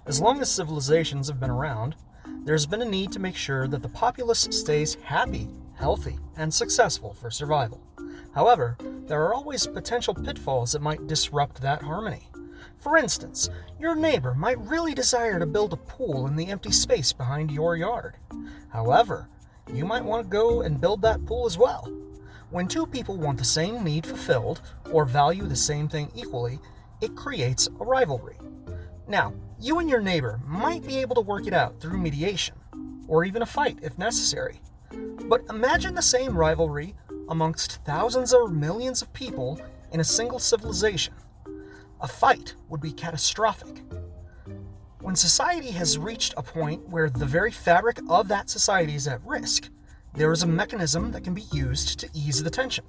As long as civilizations have been around, there's been a need to make sure that the populace stays happy, healthy, and successful for survival. However, there are always potential pitfalls that might disrupt that harmony. For instance, your neighbor might really desire to build a pool in the empty space behind your yard. However, you might want to go and build that pool as well. When two people want the same need fulfilled or value the same thing equally, it creates a rivalry. Now, you and your neighbor might be able to work it out through mediation, or even a fight if necessary. But imagine the same rivalry amongst thousands or millions of people in a single civilization. A fight would be catastrophic. When society has reached a point where the very fabric of that society is at risk, there is a mechanism that can be used to ease the tension.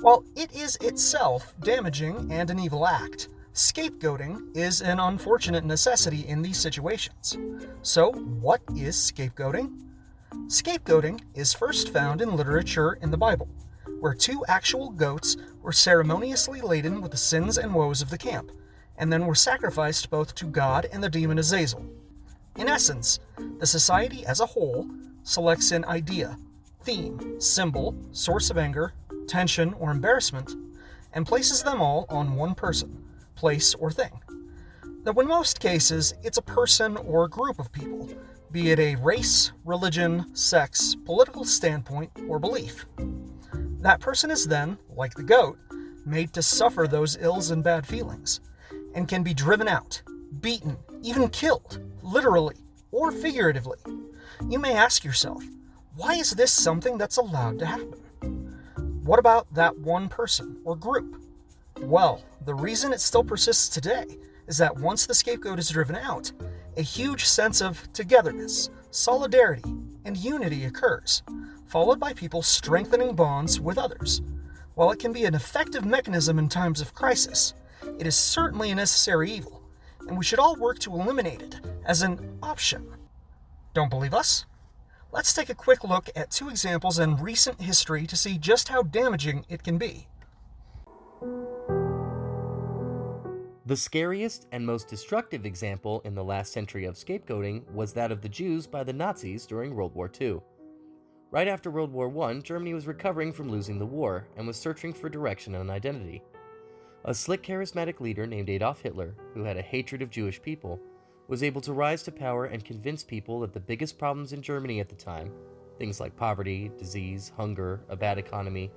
While it is itself damaging and an evil act, scapegoating is an unfortunate necessity in these situations. So, what is scapegoating? Scapegoating is first found in literature in the Bible, where two actual goats were ceremoniously laden with the sins and woes of the camp, and then were sacrificed both to God and the demon Azazel. In essence, the society as a whole selects an idea, theme, symbol, source of anger, tension, or embarrassment, and places them all on one person, place, or thing. Though in most cases, it's a person or group of people, be it a race, religion, sex, political standpoint, or belief. That person is then, like the goat, made to suffer those ills and bad feelings, and can be driven out, beaten, even killed, literally or figuratively. You may ask yourself, why is this something that's allowed to happen? What about that one person or group? Well, the reason it still persists today is that once the scapegoat is driven out, a huge sense of togetherness, solidarity, and unity occurs, followed by people strengthening bonds with others. While it can be an effective mechanism in times of crisis, it is certainly a necessary evil, and we should all work to eliminate it as an option. Don't believe us? Let's take a quick look at two examples in recent history to see just how damaging it can be. The scariest and most destructive example in the last century of scapegoating was that of the Jews by the Nazis during World War II. Right after World War I, Germany was recovering from losing the war and was searching for direction and identity. A slick, charismatic leader named Adolf Hitler, who had a hatred of Jewish people, was able to rise to power and convince people that the biggest problems in Germany at the time, things like poverty, disease, hunger, a bad economy,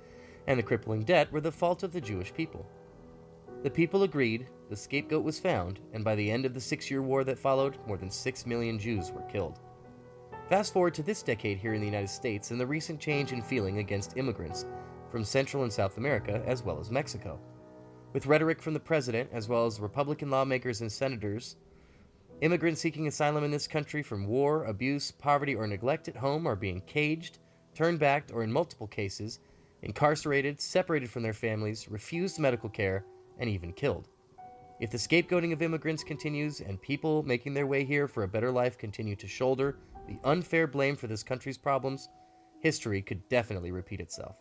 and the crippling debt, were the fault of the Jewish people. The people agreed, the scapegoat was found, and by the end of the 6-year war that followed, more than 6 million Jews were killed. Fast forward to this decade here in the United States and the recent change in feeling against immigrants from Central and South America as well as Mexico. With rhetoric from the president as well as Republican lawmakers and senators, immigrants seeking asylum in this country from war, abuse, poverty, or neglect at home are being caged, turned back, or in multiple cases, incarcerated, separated from their families, refused medical care, and even killed. If the scapegoating of immigrants continues and people making their way here for a better life continue to shoulder the unfair blame for this country's problems, history could definitely repeat itself.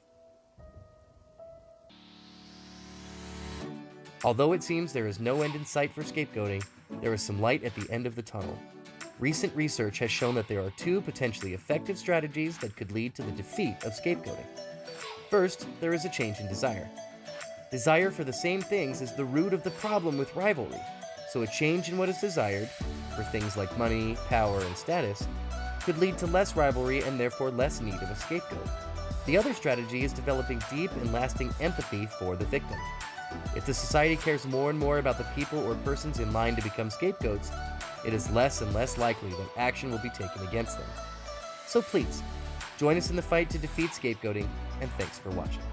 Although it seems there is no end in sight for scapegoating, there is some light at the end of the tunnel. Recent research has shown that there are two potentially effective strategies that could lead to the defeat of scapegoating. First, there is a change in desire. Desire for the same things is the root of the problem with rivalry, so a change in what is desired, for things like money, power, and status, could lead to less rivalry and therefore less need of a scapegoat. The other strategy is developing deep and lasting empathy for the victim. If the society cares more and more about the people or persons in line to become scapegoats, it is less and less likely that action will be taken against them. So please, join us in the fight to defeat scapegoating, and thanks for watching.